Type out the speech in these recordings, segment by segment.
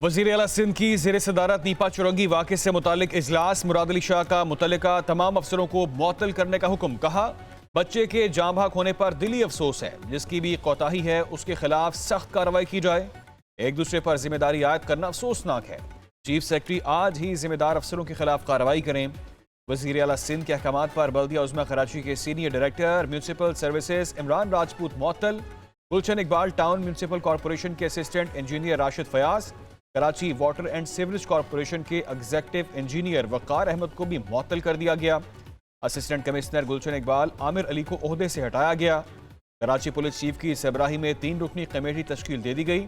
वज़ीर आला सिंध की ज़ेर सदारत नीपा चुरंगी वाक़े से मुतालिक इजलास। मुराद अली शाह का मुतल्लिका तमाम अफसरों को मुअत्तल करने का हुक्म। कहा, बच्चे के जाँ भाग होने पर दिली अफसोस है, जिसकी भी कोताही है उसके खिलाफ सख्त कार्रवाई की जाए। एक दूसरे पर जिम्मेदारी आयद करना अफसोसनाक है। चीफ सेक्रेटरी आज ही जिम्मेदार अफसरों के खिलाफ कार्रवाई करें। वज़ीर आला सिंध के अहकामात पर बल्दिया उज़्मा कराची के senior director municipal services Imran Rajput मुअत्तल। Gulshan Iqbal town municipal corporation के assistant engineer Rashid Fayaz, Karachi water and sewerage corporation के एग्जीक्यूटिव इंजीनियर वक़ार अहमद को भी मुअत्तल कर दिया गया। असिस्टेंट कमिश्नर गुलशन इकबाल आमिर अली को ओहदे से हटाया गया। कराची पुलिस चीफ की सरबराही में 3 रुकनी कमेटी तश्कील दे दी गई।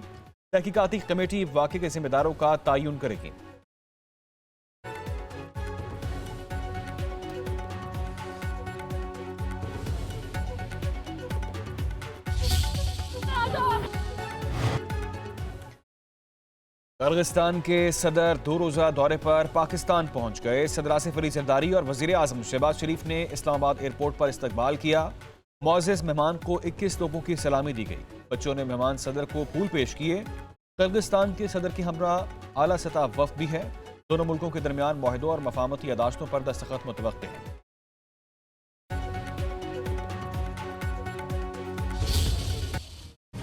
तहकीकाती कमेटी वाक़े के जिम्मेदारों का तयन करेगी। किर्गिस्तान के सदर 2 रोज़ा दौरे पर पाकिस्तान पहुंच गए। सदर आसिफ अली जरदारी और वज़ीर आज़म शहबाज शरीफ ने इस्लामाबाद एयरपोर्ट पर इस्तकबाल किया। मुअज़्ज़ज़ मेहमान को 21 तोपों की सलामी दी गई। बच्चों ने मेहमान सदर को फूल पेश किए। किर्गिस्तान के सदर की हमरा आला सतह वफ़द भी है। दोनों मुल्कों के दरमियान मुआहदों और मफाहमती यादाश्तों पर दस्तखत मुतवक्किल हैं।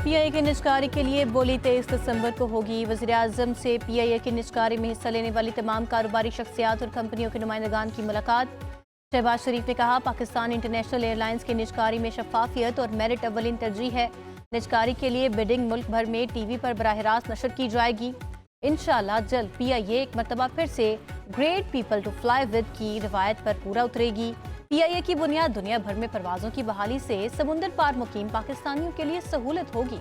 पीआईए की निजकारी के लिए बोली 23 दिसंबर को होगी। वज़ीर आज़म से पीआईए की निजकारी में हिस्सा लेने वाली तमाम कारोबारी शख्सियात और कंपनियों के नुमाइंदगान की मुलाकात। शहबाज शरीफ ने कहा, पाकिस्तान इंटरनेशनल एयरलाइंस की निजकारी में शफाफियत और मेरिट अव्वलीन तरजीह है। निजकारी के लिए बिडिंग मुल्क भर में टीवी पर बराह रास्त नशर की जाएगी। इंशाअल्लाह जल्द पीआईए एक मरतबा फिर से great people to fly with की रिवायत पर पूरा उतरेगी। पीआईए की बुनियाद दुनिया भर में परवाजों की बहाली से समुंदर पार मुकीम पाकिस्तानियों के लिए सहूलत होगी।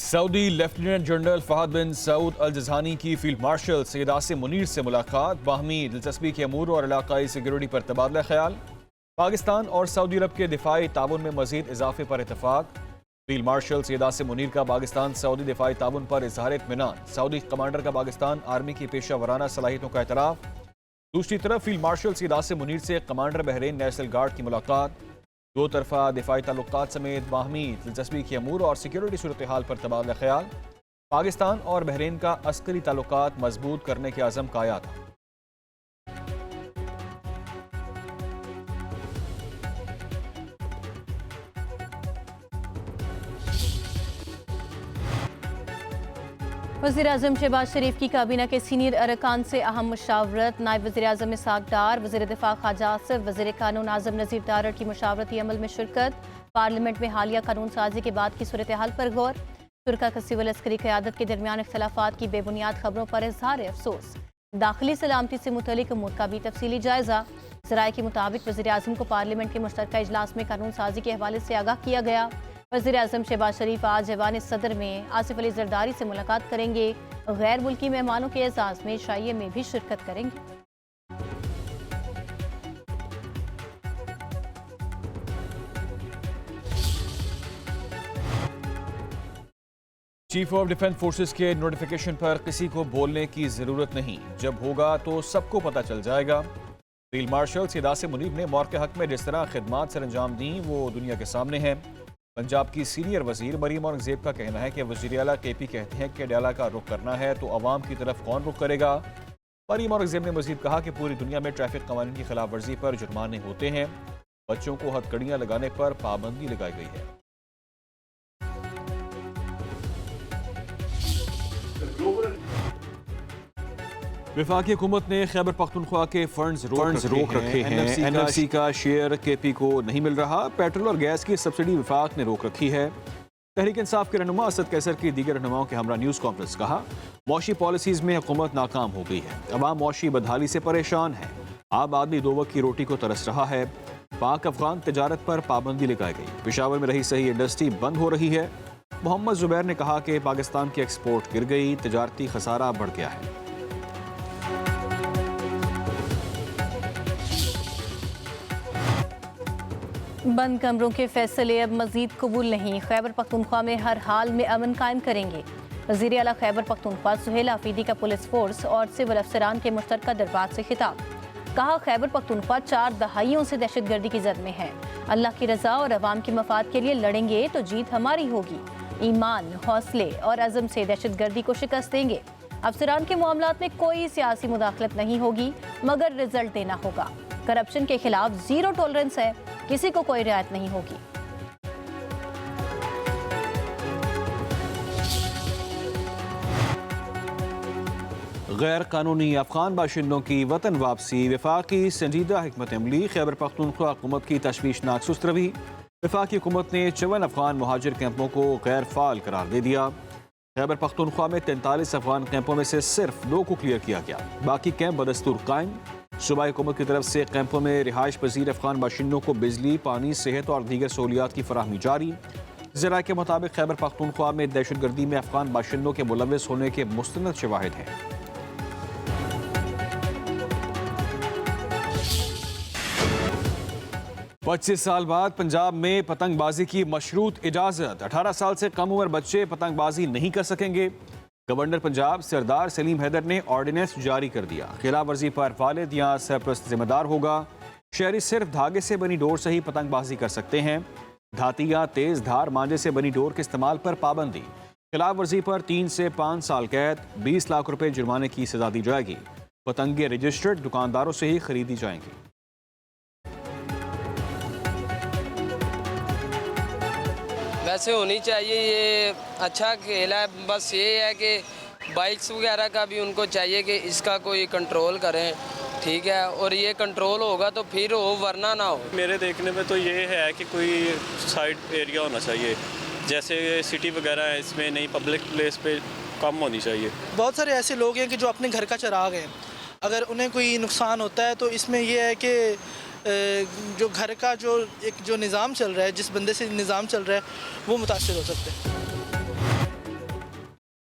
सऊदी लेफ्टिनेंट जनरल फहद बिन सऊद अल जज़ानी की फील्ड मार्शल सैयद आसिम मुनीर से मुलाकात। बाहमी दिलचस्पी के अमूर और इलाकाई सिक्योरिटी पर तबादला ख्याल। पाकिस्तान और सऊदी अरब के दिफाई ताउन में मजीद इजाफे पर इतफाक। फील्ड मार्शल सैयद आसिम मुनीर का पाकिस्तान सऊदी दिफाई ताउन पर इजहार इत्मीनान। सऊदी कमांडर का पाकिस्तान आर्मी की पेशा वराना सलाहियतों का एतराफ़। दूसरी तरफ फील्ड मार्शल सैयद आसिम मुनीर से कमांडर बहरीन नेशनल गार्ड की मुलाकात। दो तरफा दिफाई ताल्लुकात समेत बाहमी दिलचस्पी के अमूर और सिक्योरिटी सूरत हाल पर तबादला ख्याल। पाकिस्तान और बहरीन का अस्करी ताल्लुकात मजबूत करने के अज़म का आया था। वज़ीर आज़म शहबाज शरीफ की काबीना के सीनियर अरकान से अहम मुशावरत। नायब वज़ीर आज़म इसहाक डार, वज़ीर दिफा ख्वाजा आसिफ, वज़ीर कानून आज़म नज़ीर दारड़ की मुशावरती अमल में शिरकत। पार्लियामेंट में हालिया कानून साजी के बाद की सूरत हाल पर गौर। तुर्का का सिविल अस्करी क़यादत के दरमियान इख्तलाफात की बेबुनियाद खबरों पर इजहार अफसोस। दाखिली सलामती से मुतल्लिक उमूर का भी तफसीली जायजा। ज़राए के मुताबिक वज़ीर आज़म को पार्लियामेंट के मुश्तरका इजलास में कानून साजी के हवाले से आगाह किया गया। वज़ीर आज़म शहबाज शरीफ आज ऐवान सदर में आसिफ अली जरदारी से मुलाकात करेंगे। गैर मुल्की मेहमानों के एजाज़ में शाइये में भी शिरकत करेंगे। चीफ ऑफ डिफेंस फोर्सेस के नोटिफिकेशन पर किसी को बोलने की जरूरत नहीं, जब होगा तो सबको पता चल जाएगा। फील्ड मार्शल सैयद आसिम मुनीर ने मौत के हक में जिस तरह खिदमात सर अंजाम दी वो दुनिया के सामने है। पंजाब की सीनियर वजीर मरीम औरंगजेब का कहना है कि वज़ीर आला केपी कहते हैं कि डाला का रुख करना है तो अवाम की तरफ कौन रुख करेगा। मरीम औरंगजेब ने मजीद कहा कि पूरी दुनिया में ट्रैफिक कवानीन की खिलाफ वर्जी पर जुर्माने होते हैं। बच्चों को हथकड़ियाँ लगाने पर पाबंदी लगाई गई है। वफाकी हुकूमत ने खैबर पख्तूनख्वा के फंड्स रोक रखे हैं। एनएफसी का शेयर केपी को नहीं मिल रहा। पेट्रोल और गैस की सब्सिडी वफाक ने रोक रखी है। तहरीक इंसाफ के रहनुमा असद कैसर की दीगर रहनुमाओं के हमरा न्यूज़ कॉन्फ्रेंस। कहा, मौशी पॉलिसीज़ में हुकूमत नाकाम हो गई है। अवाम मौशी बदहाली से परेशान है। आम आदमी 2 वक्त की रोटी को तरस रहा है। पाक अफगान तजारत पर पाबंदी लगाई गई। पेशावर में रही सही इंडस्ट्री बंद हो रही है। मोहम्मद जुबैर ने कहा कि पाकिस्तान की एक्सपोर्ट गिर गई, तजारती खसारा बढ़ गया है। बंद कमरों के फैसले अब मजीद कबूल नहीं। खैबर पख्तूनख्वा में हर हाल में अमन कायम करेंगे। वज़ीर आला खैबर पख्तूनख्वा सुहेल आफरीदी का पुलिस फोर्स और सिविल अफसरान के मुश्तरका दरबार से खिताब। कहा खैबर पख्तूनख्वा 4 दहाइयों से दहशतगर्दी की जद में है। अल्लाह की रजा और अवाम के मफाद के लिए लड़ेंगे तो जीत हमारी होगी। ईमान, हौसले और अज़म से दहशतगर्दी को शिकस्त देंगे। अफसरान के मामलात में कोई सियासी मुदाखलत नहीं होगी, मगर रिजल्ट देना होगा। करप्शन के खिलाफ जीरो टॉलरेंस है, किसी को कोई रियायत नहीं होगी। गैर कानूनी अफगान बाशिंदों की वतन वापसी, वफाकी संजीदा हिकमत अमली, खैबर पख्तूनख्वा हुकूमत की तशवीशनाक सुस्त रवि। वफाकी हुकूमत ने 54 अफगान मुहाजिर कैंपों को गैर फाल करार दे दिया। खैबर पख्तूनख्वा में 43 अफगान कैंपों में से सिर्फ 2 को क्लियर किया गया, बाकी कैंप बदस्तूर कायम। सूबाई हुकूमत की तरफ से कैंपों में रिहाइश पजीर अफगान बाशिंदों को बिजली, पानी, सेहत और दीगर सहूलियात की फराहमी जारी। ज़राए के मुताबिक खैबर पख्तूनख्वा में दहशतगर्दी में अफगान बाशिंदों के मुलव्वस होने के मुस्तनद शवाहिद हैं। 25 साल बाद पंजाब में पतंगबाजी की मशरूत इजाजत। 18 साल से कम उम्र बच्चे पतंगबाजी नहीं कर सकेंगे। गवर्नर पंजाब सरदार सलीम हैदर ने ऑर्डिनेंस जारी कर दिया। खिलाफ वर्जी पर वालिद या सरपरस्त जिम्मेदार होगा। शहरी सिर्फ धागे से बनी डोर से ही पतंगबाजी कर सकते हैं। धाती या तेज धार मांझे से बनी डोर के इस्तेमाल पर पाबंदी। खिलाफ वर्जी पर 3 से 5 साल कैद, 20 लाख रुपए जुर्माने की सजा दी जाएगी। पतंगे रजिस्टर्ड दुकानदारों से ही खरीदी जाएंगी। वैसे होनी चाहिए, ये अच्छा खेल है। बस ये है कि बाइक्स वगैरह का भी उनको चाहिए कि इसका कोई कंट्रोल करें, ठीक है, और ये कंट्रोल होगा तो फिर हो, वरना ना हो। मेरे देखने में तो ये है कि कोई साइड एरिया होना चाहिए, जैसे सिटी वगैरह है, इसमें नहीं, पब्लिक प्लेस पे कम होनी चाहिए। बहुत सारे ऐसे लोग हैं कि जो अपने घर का चिराग हैं, अगर उन्हें कोई नुकसान होता है तो इसमें यह है कि जो घर का जो निज़ाम चल रहा है, जिस बंदे से निज़ाम चल रहा है, वो मुतासिर हो सकते हैं।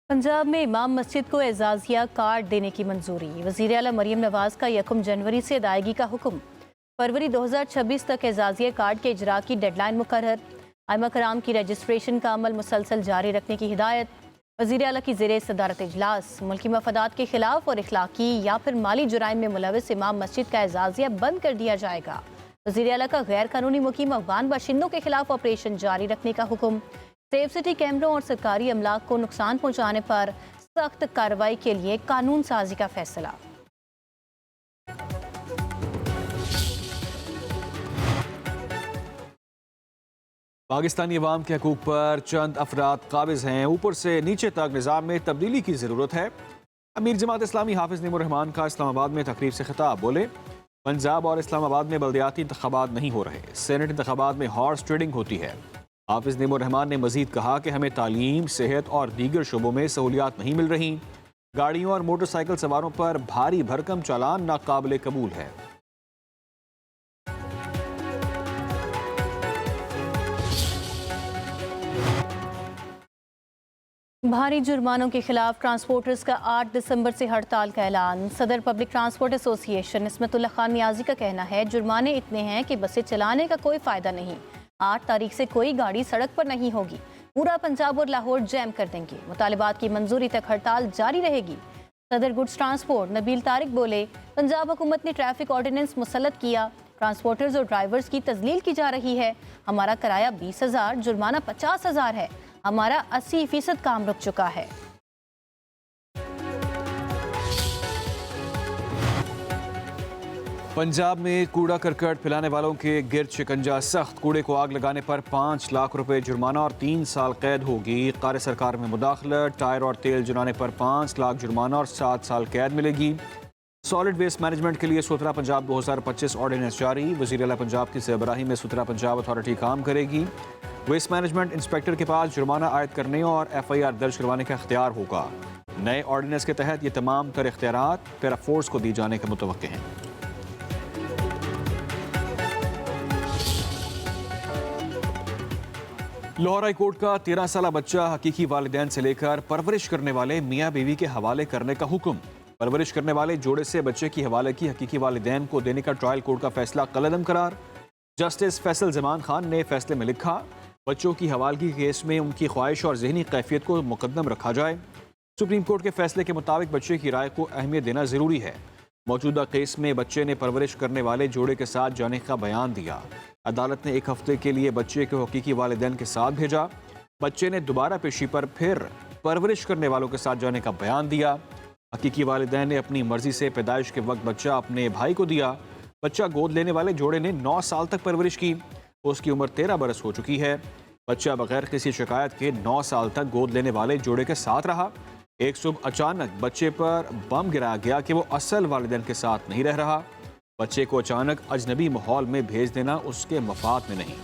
पंजाब में इमाम मस्जिद को एजाजिया कार्ड देने की मंजूरी। वज़ीर आला मरीम नवाज का 1 जनवरी से अदायगी का हुक्म। फरवरी 2026 तक एजाजिया कार्ड के इजरा की डेडलाइन मुकर्रर। आइमा कराम की रजिस्ट्रेशन का अमल मुसलसल जारी रखने की हिदायत। वज़ीर आला की ज़ेरे सदारत इजलास। मुल्की मफादात के खिलाफ और इखलाकी या फिर माली जुराइम में मुलविस इमाम मस्जिद का एजाजिया बंद कर दिया जाएगा। वज़ीर आला का गैर कानूनी मुकीम अफगान बाशिंदों के खिलाफ ऑपरेशन जारी रखने का हुक्म। सेफ सिटी कैमरों और सरकारी अमलाक को नुकसान पहुँचाने पर सख्त कार्रवाई के लिए कानून साजी का फैसला। पाकिस्तानी अवाम के हकूक़ पर चंद अफराद काबिज़ हैं। ऊपर से नीचे तक निज़ाम में तब्दीली की ज़रूरत है। अमीर जमात इस्लामी हाफिज़ नईमुर रहमान का इस्लामाबाद में तकरीब से खिताब। बोले, पंजाब और इस्लामाबाद में बल्दियाती इंतखाबात नहीं हो रहे, सेनेट इंतखाबात में हॉर्स ट्रेडिंग होती है। हाफिज़ नईमुर रहमान ने मजीद कहा कि हमें तालीम, सेहत और दीगर शोबों में सहूलियात नहीं मिल रही। गाड़ियों और मोटरसाइकिल सवारों पर भारी भरकम चालान नाकाबिले कबूल है। भारी जुर्मानों के खिलाफ ट्रांसपोर्टर्स का 8 दिसंबर से हड़ताल का ऐलान। सदर public transport association Ismatullah Khan Niazi का कहना है, जुर्माने इतने हैं कि बसें चलाने का कोई फ़ायदा नहीं। 8 तारीख से कोई गाड़ी सड़क पर नहीं होगी। पूरा पंजाब और लाहौर जैम कर देंगे। मुतालिबात की मंजूरी तक हड़ताल जारी रहेगी। सदर गुड्स ट्रांसपोर्ट नबील तारिक बोले, पंजाब हुकूमत ने ट्रैफिक ऑर्डिनेंस मुसल्लत किया। ट्रांसपोर्टर्स और ड्राइवर्स की तजलील की जा रही है। हमारा किराया 20,000, जुर्माना 50,000 है। हमारा 80% काम रुक चुका है। पंजाब में कूड़ा करकट फैलाने वालों के गिरद शिकंजा सख्त। कूड़े को आग लगाने पर 5 लाख रुपए जुर्माना और 3 साल कैद होगी। कार सरकार में मुदाखलत। टायर और तेल जलाने पर 5 लाख जुर्माना और 7 साल कैद मिलेगी। सॉलिड वेस्ट मैनेजमेंट के लिए सुथरा पंजाब 2025 ऑर्डिनेंस जारी। वज़ीर आला पंजाब की सरबराही में सुथरा पंजाब अथॉरिटी काम करेगी। वेस्ट मैनेजमेंट इंस्पेक्टर के पास जुर्माना आयद करने और FIR दर्ज करवाने का इख्तियार होगा। नए ऑर्डिनेंस के तहत ये तमाम तर इख्तियारात पैरा फोर्स को दी जाने के मुतवक्के हैं। लाहौर हाई कोर्ट का 13 साला बच्चा हकीकी वालिदैन से लेकर परवरिश करने वाले मियाँ बीवी के हवाले करने का हुक्म। परवरिश करने वाले जोड़े से बच्चे की हवाले की हकीकी वालिदैन को देने का ट्रायल कोर्ट का फैसला कलअदम करार। जस्टिस फैसल जमान खान ने फैसले में लिखा, बच्चों की हवालगी केस में उनकी ख्वाहिश और जहनी कैफियत को मुकद्दम रखा जाए। सुप्रीम कोर्ट के फैसले के मुताबिक बच्चे की राय को अहमियत देना ज़रूरी है। मौजूदा केस में बच्चे ने परवरिश करने वाले जोड़े के साथ जाने का बयान दिया। अदालत ने 1 हफ्ते के लिए बच्चे के हकीकी वालिदैन के साथ भेजा। बच्चे ने दोबारा पेशी पर फिर परवरिश करने वालों के साथ जाने का बयान दिया। हकीकी वालिदैन ने अपनी मर्जी से पैदाइश के वक्त बच्चा अपने भाई को दिया। बच्चा गोद लेने वाले जोड़े ने 9 साल तक परवरिश की। उसकी उम्र 13 बरस हो चुकी है। बच्चा बगैर किसी शिकायत के 9 साल तक गोद लेने वाले जोड़े के साथ रहा। एक सुबह अचानक बच्चे पर बम गिराया गया कि वो असल वालिदैन के साथ नहीं रह रहा। बच्चे को अचानक अजनबी माहौल में भेज देना उसके मफाद में नहीं।